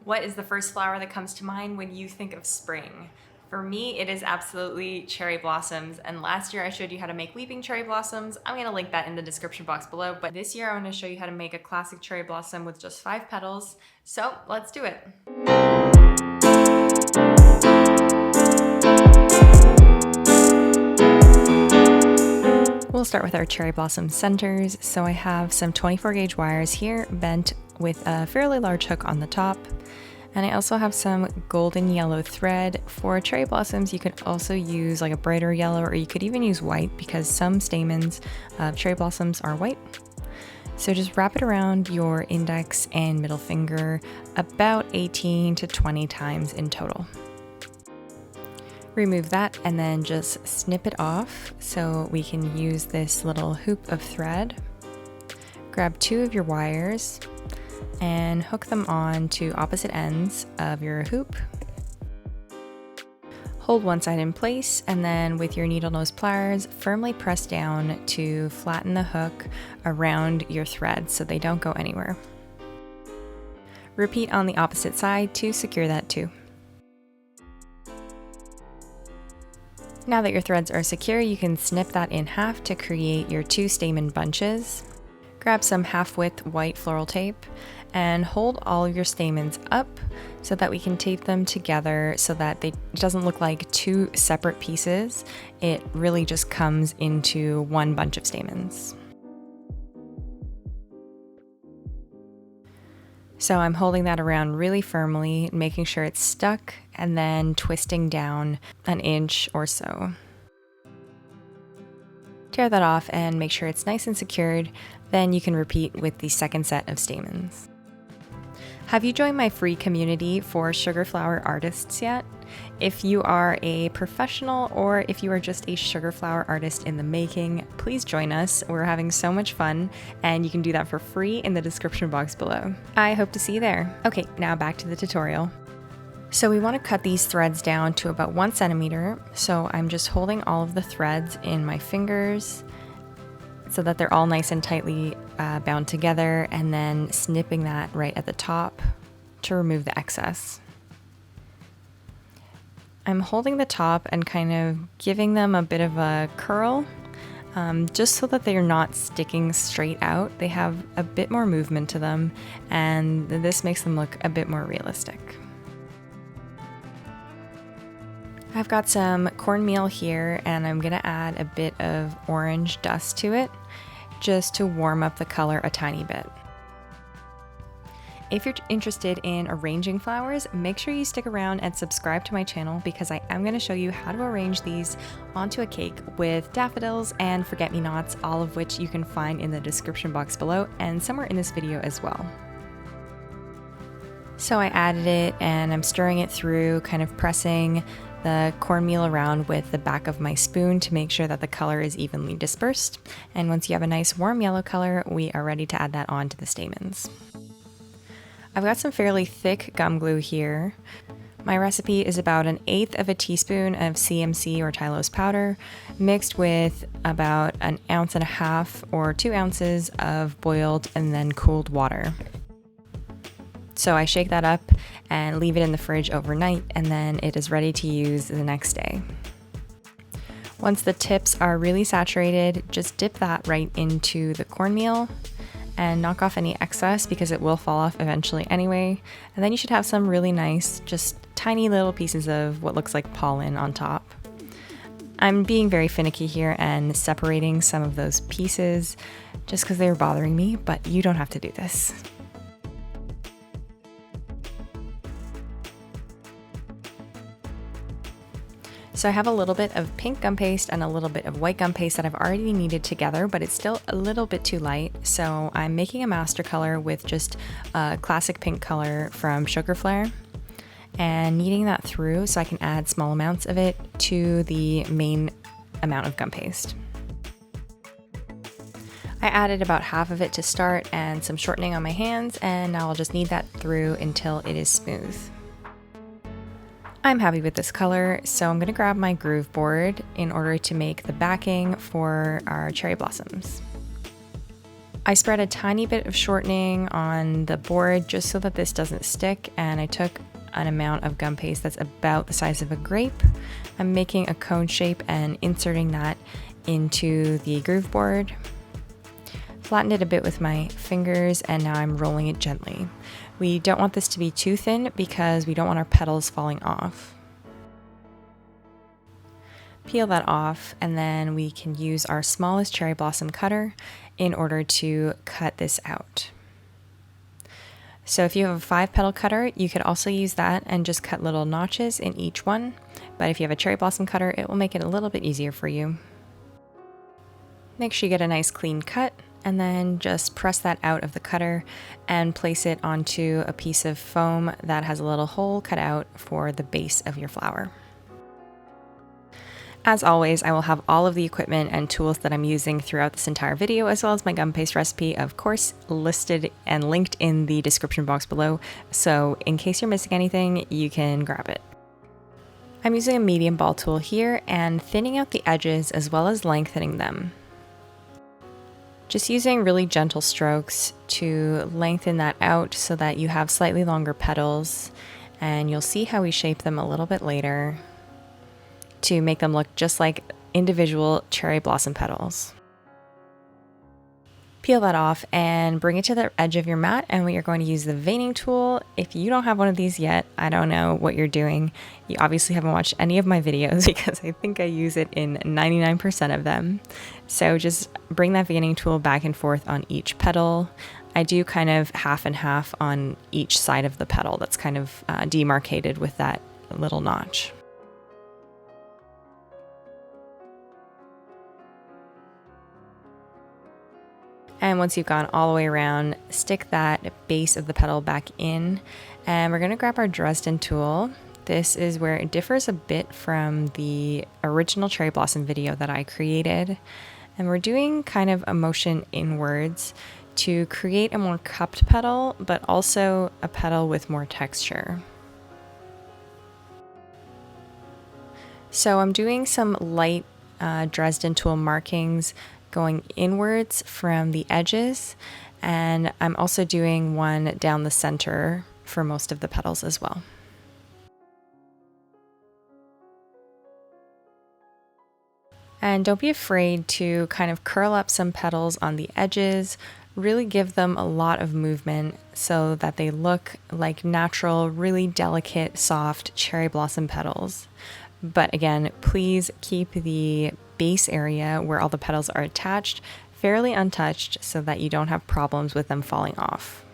What is the first flower that comes to mind when you think of spring? For me, it is absolutely cherry blossoms. And last year I showed you how to make weeping cherry blossoms. I'm gonna link that in the description box below. But this year I wanna show you how to make a classic cherry blossom with just 5 petals. So let's do it. We'll start with our cherry blossom centers. So I have some 24 gauge wires here bent with a fairly large hook on the top. And I also have some golden yellow thread. For cherry blossoms, you could also use like a brighter yellow, or you could even use white because some stamens of cherry blossoms are white. So just wrap it around your index and middle finger about 18 to 20 times in total. Remove that and then just snip it off so we can use this little hoop of thread. Grab 2 of your wires and hook them on to opposite ends of your hoop. Hold one side in place and then with your needle nose pliers, firmly press down to flatten the hook around your threads so they don't go anywhere. Repeat on the opposite side to secure that too. Now that your threads are secure, you can snip that in half to create your 2 stamen bunches. Grab some half-width white floral tape and hold all of your stamens up so that we can tape them together so that it doesn't look like 2 separate pieces. It really just comes into one bunch of stamens. So I'm holding that around really firmly, making sure it's stuck, and then twisting down an inch or so. Tear that off and make sure it's nice and secured, then you can repeat with the second set of stamens. Have you joined my free community for sugar flower artists yet? If you are a professional or if you are just a sugar flower artist in the making, please join us. We're having so much fun and you can do that for free in the description box below. I hope to see you there. Okay, now back to the tutorial. So we want to cut these threads down to about 1 centimeter. So I'm just holding all of the threads in my fingers so that they're all nice and tightly bound together, and then snipping that right at the top to remove the excess. I'm holding the top and kind of giving them a bit of a curl, just so that they're not sticking straight out. They have a bit more movement to them, and this makes them look a bit more realistic. I've got some cornmeal here and I'm gonna add a bit of orange dust to it just to warm up the color a tiny bit. If you're interested in arranging flowers, make sure you stick around and subscribe to my channel because I am going to show you how to arrange these onto a cake with daffodils and forget-me-nots, all of which you can find in the description box below and somewhere in this video as well. So I added it and I'm stirring it through, kind of pressing the cornmeal around with the back of my spoon to make sure that the color is evenly dispersed. And once you have a nice warm yellow color, we are ready to add that on to the stamens. I've got some fairly thick gum glue here. My recipe is about 1/8 of a teaspoon of CMC or Tylose powder mixed with about 1.5 ounces or 2 ounces of boiled and then cooled water. So I shake that up and leave it in the fridge overnight, and then it is ready to use the next day. Once the tips are really saturated, just dip that right into the cornmeal and knock off any excess because it will fall off eventually anyway. And then you should have some really nice, just tiny little pieces of what looks like pollen on top. I'm being very finicky here and separating some of those pieces just because they were bothering me, but you don't have to do this. So I have a little bit of pink gum paste and a little bit of white gum paste that I've already kneaded together, but it's still a little bit too light. So I'm making a master color with just a classic pink color from Sugar Flare and kneading that through so I can add small amounts of it to the main amount of gum paste. I added about half of it to start and some shortening on my hands, and now I'll just knead that through until it is smooth. I'm happy with this color, so I'm going to grab my groove board in order to make the backing for our cherry blossoms. I spread a tiny bit of shortening on the board just so that this doesn't stick, and I took an amount of gum paste that's about the size of a grape. I'm making a cone shape and inserting that into the groove board. Flattened it a bit with my fingers, and now I'm rolling it gently. We don't want this to be too thin because we don't want our petals falling off. Peel that off, and then we can use our smallest cherry blossom cutter in order to cut this out. So if you have a 5-petal cutter, you could also use that and just cut little notches in each one. But if you have a cherry blossom cutter, it will make it a little bit easier for you. Make sure you get a nice clean cut, and then just press that out of the cutter and place it onto a piece of foam that has a little hole cut out for the base of your flower. As always, I will have all of the equipment and tools that I'm using throughout this entire video, as well as my gum paste recipe, of course, listed and linked in the description box below, so in case you're missing anything, you can grab it. I'm using a medium ball tool here and thinning out the edges as well as lengthening them. Just using really gentle strokes to lengthen that out so that you have slightly longer petals, and you'll see how we shape them a little bit later to make them look just like individual cherry blossom petals. Peel that off and bring it to the edge of your mat, and we are going to use the veining tool. If you don't have one of these yet, I don't know what you're doing. You obviously haven't watched any of my videos because I think I use it in 99% of them. So just bring that veining tool back and forth on each petal. I do kind of half and half on each side of the petal that's kind of demarcated with that little notch. And once you've gone all the way around, stick that base of the petal back in, and we're going to grab our Dresden tool. This is where it differs a bit from the original cherry blossom video that I created, and we're doing kind of a motion inwards to create a more cupped petal, but also a petal with more texture. So I'm doing some light Dresden tool markings going inwards from the edges, and I'm also doing one down the center for most of the petals as well. And don't be afraid to kind of curl up some petals on the edges, really give them a lot of movement so that they look like natural, really delicate, soft cherry blossom petals. But again, please keep the base area where all the petals are attached fairly untouched so that you don't have problems with them falling off.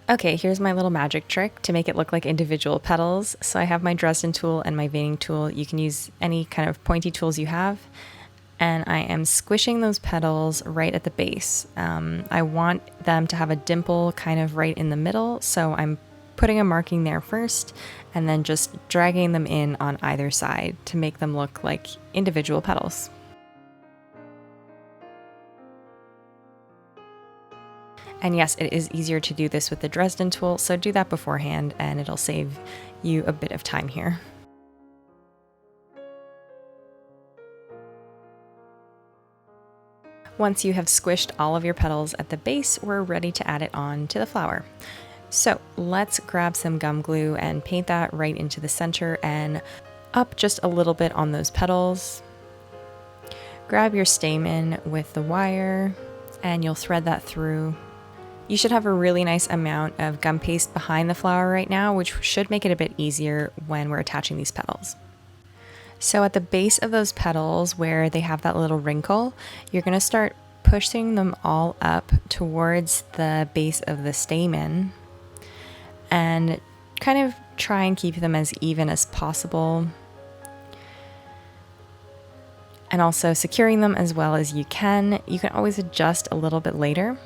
Okay, here's my little magic trick to make it look like individual petals. So I have my Dresden tool and my veining tool. You can use any kind of pointy tools you have. And I am squishing those petals right at the base. I want them to have a dimple kind of right in the middle, so I'm putting a marking there first and then just dragging them in on either side to make them look like individual petals. And yes, it is easier to do this with the Dresden tool, so do that beforehand and it'll save you a bit of time here. Once you have squished all of your petals at the base, we're ready to add it on to the flower. So let's grab some gum glue and paint that right into the center and up just a little bit on those petals. Grab your stamen with the wire and you'll thread that through. You should have a really nice amount of gum paste behind the flower right now, which should make it a bit easier when we're attaching these petals. So at the base of those petals where they have that little wrinkle, you're going to start pushing them all up towards the base of the stamen and kind of try and keep them as even as possible. And also securing them as well as you can. You can always adjust a little bit later.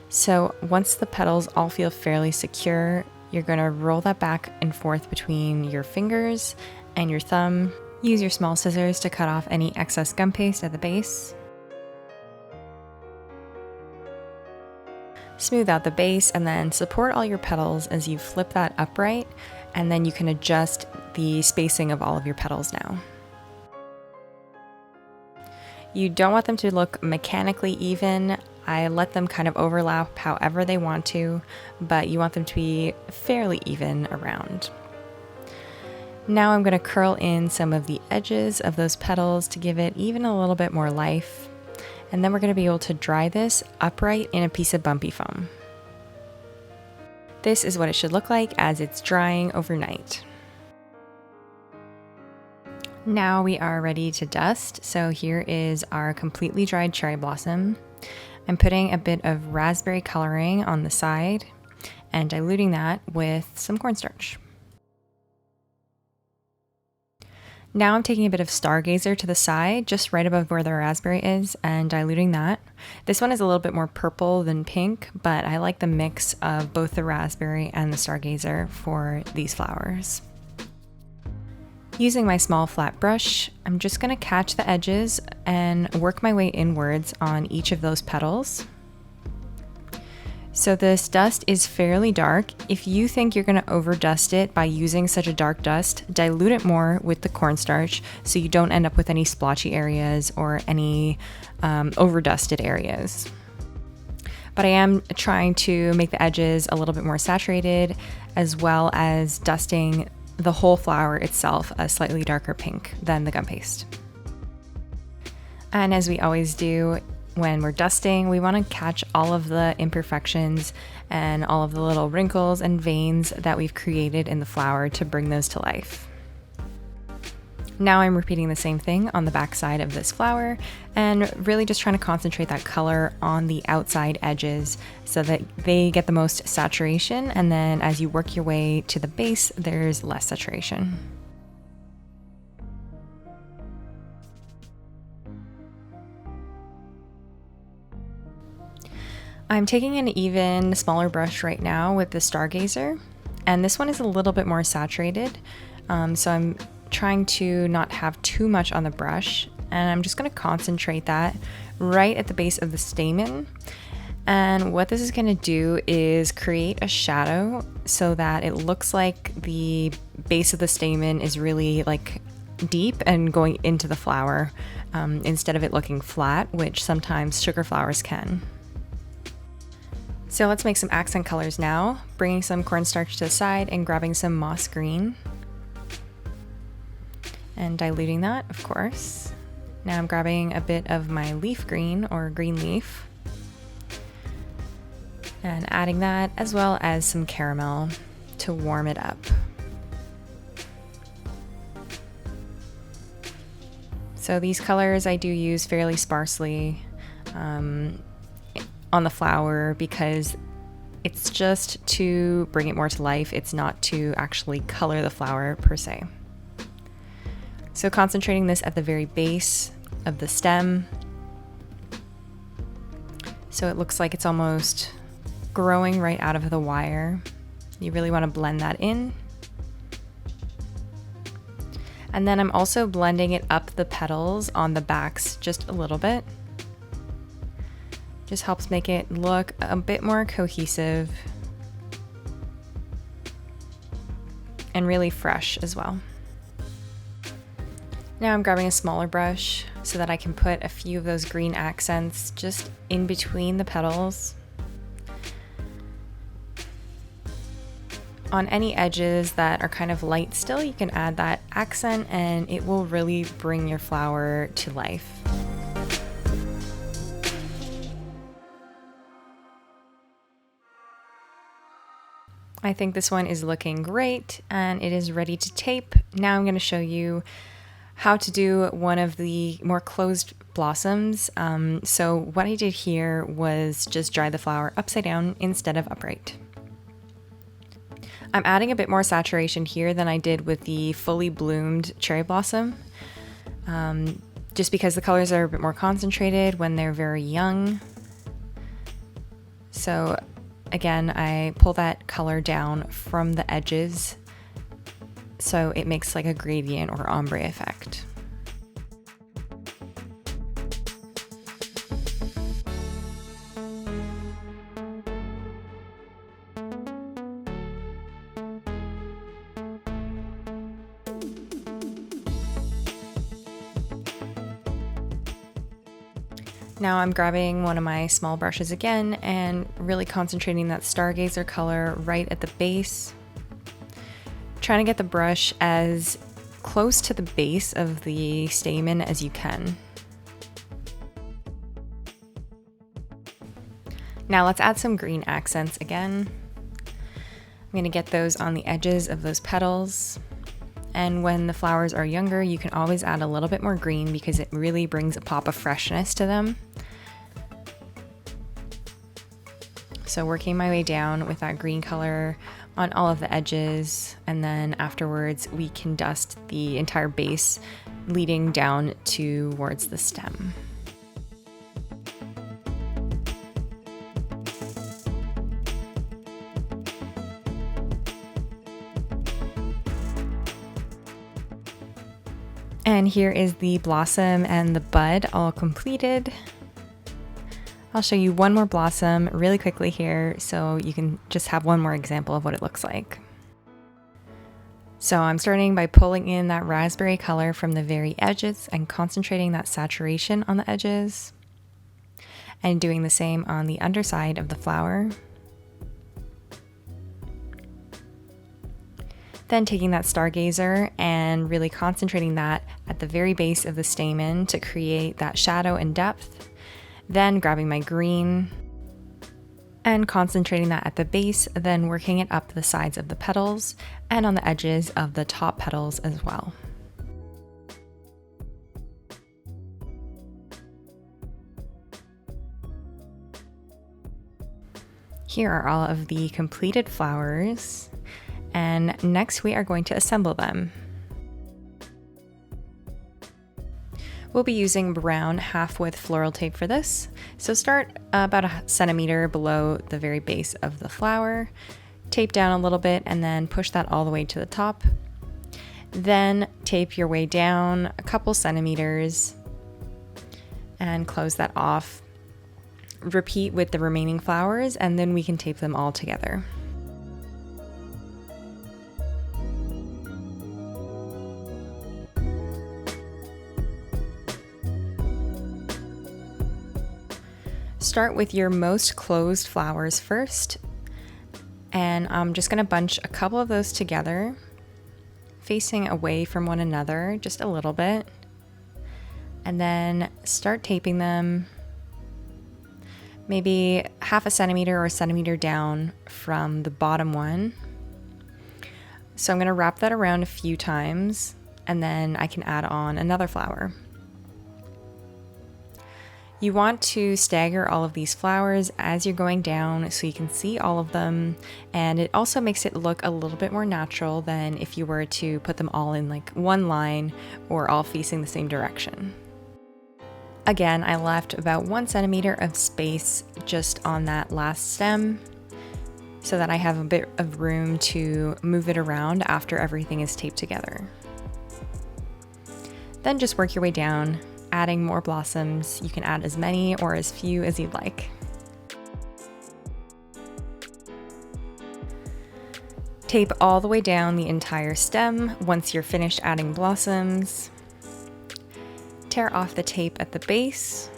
So once the petals all feel fairly secure, you're going to roll that back and forth between your fingers and your thumb. Use your small scissors to cut off any excess gum paste at the base. Smooth out the base and then support all your petals as you flip that upright, and then you can adjust the spacing of all of your petals now. You don't want them to look mechanically even. I let them kind of overlap however they want to, but you want them to be fairly even around. Now I'm going to curl in some of the edges of those petals to give it even a little bit more life. And then we're going to be able to dry this upright in a piece of bumpy foam. This is what it should look like as it's drying overnight. Now we are ready to dust. So here is our completely dried cherry blossom. I'm putting a bit of raspberry coloring on the side and diluting that with some cornstarch. Now I'm taking a bit of Stargazer to the side, just right above where the raspberry is, and diluting that. This one is a little bit more purple than pink, but I like the mix of both the raspberry and the Stargazer for these flowers. Using my small flat brush, I'm just going to catch the edges and work my way inwards on each of those petals. So this dust is fairly dark. If you think you're going to overdust it by using such a dark dust, dilute it more with the cornstarch so you don't end up with any splotchy areas or any overdusted areas. But I am trying to make the edges a little bit more saturated, as well as dusting the whole flower itself a slightly darker pink than the gum paste. And as we always do, when we're dusting, we want to catch all of the imperfections and all of the little wrinkles and veins that we've created in the flower to bring those to life. Now I'm repeating the same thing on the back side of this flower and really just trying to concentrate that color on the outside edges so that they get the most saturation, and then as you work your way to the base, there's less saturation. I'm taking an even smaller brush right now with the Stargazer, and this one is a little bit more saturated, so I'm trying to not have too much on the brush, and I'm just going to concentrate that right at the base of the stamen. And what this is going to do is create a shadow so that it looks like the base of the stamen is really like deep and going into the flower, instead of it looking flat, which sometimes sugar flowers can. So let's make some accent colors now, bringing some cornstarch to the side and grabbing some moss green and diluting that, of course. Now I'm grabbing a bit of my leaf green or green leaf and adding that, as well as some caramel to warm it up. So these colors I do use fairly sparsely on the flower because it's just to bring it more to life. It's not to actually color the flower per se. So concentrating this at the very base of the stem, so it looks like it's almost growing right out of the wire. You really want to blend that in. And then I'm also blending it up the petals on the backs just a little bit. Just helps make it look a bit more cohesive and really fresh as well. Now I'm grabbing a smaller brush so that I can put a few of those green accents just in between the petals. On any edges that are kind of light still, you can add that accent and it will really bring your flower to life. I think this one is looking great and it is ready to tape. Now I'm going to show you how to do one of the more closed blossoms. So what I did here was just dry the flower upside down instead of upright. I'm adding a bit more saturation here than I did with the fully bloomed cherry blossom, just because the colors are a bit more concentrated when they're very young. So again, I pull that color down from the edges so it makes like a gradient or ombre effect. Now I'm grabbing one of my small brushes again and really concentrating that stargazer color right at the base. Trying to get the brush as close to the base of the stamen as you can. Now let's add some green accents again. I'm going to get those on the edges of those petals. And when the flowers are younger, you can always add a little bit more green because it really brings a pop of freshness to them. So working my way down with that green color on all of the edges, and then afterwards we can dust the entire base leading down towards the stem. And here is the blossom and the bud all completed. I'll show you one more blossom really quickly here so you can just have one more example of what it looks like. So I'm starting by pulling in that raspberry color from the very edges and concentrating that saturation on the edges, and doing the same on the underside of the flower. Then taking that stargazer and really concentrating that at the very base of the stamen to create that shadow and depth. Then grabbing my green and concentrating that at the base, then working it up the sides of the petals and on the edges of the top petals as well. Here are all of the completed flowers. And next we are going to assemble them. We'll be using brown half-width floral tape for this. So start about 1 centimeter below the very base of the flower, tape down a little bit, and then push that all the way to the top. Then tape your way down a couple centimeters and close that off. Repeat with the remaining flowers, and then we can tape them all together. Start with your most closed flowers first, and I'm just going to bunch a couple of those together, facing away from one another just a little bit, and then start taping them maybe 1/2 centimeter or 1 centimeter down from the bottom one. So I'm going to wrap that around a few times, and then I can add on another flower. You want to stagger all of these flowers as you're going down so you can see all of them, and it also makes it look a little bit more natural than if you were to put them all in like one line or all facing the same direction. Again, I left about 1 centimeter of space just on that last stem so that I have a bit of room to move it around after everything is taped together. Then just work your way down, adding more blossoms. You can add as many or as few as you'd like. Tape all the way down the entire stem once you're finished adding blossoms. Tear off the tape at the base.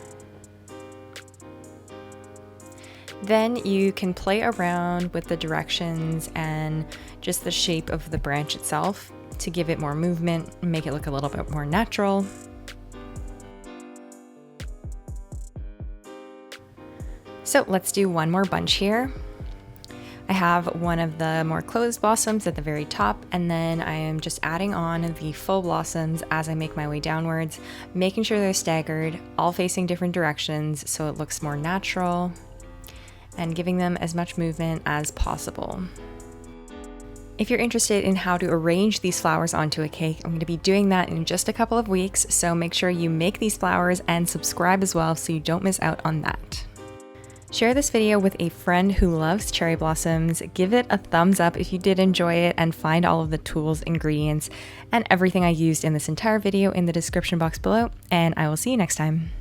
Then you can play around with the directions and just the shape of the branch itself to give it more movement and make it look a little bit more natural. So let's do one more bunch here. I have one of the more closed blossoms at the very top, and then I am just adding on the full blossoms as I make my way downwards, making sure they're staggered, all facing different directions so it looks more natural, and giving them as much movement as possible. If you're interested in how to arrange these flowers onto a cake, I'm going to be doing that in just a couple of weeks, so make sure you make these flowers and subscribe as well so you don't miss out on that. Share this video with a friend who loves cherry blossoms, give it a thumbs up if you did enjoy it, and find all of the tools, ingredients, and everything I used in this entire video in the description box below, and I will see you next time.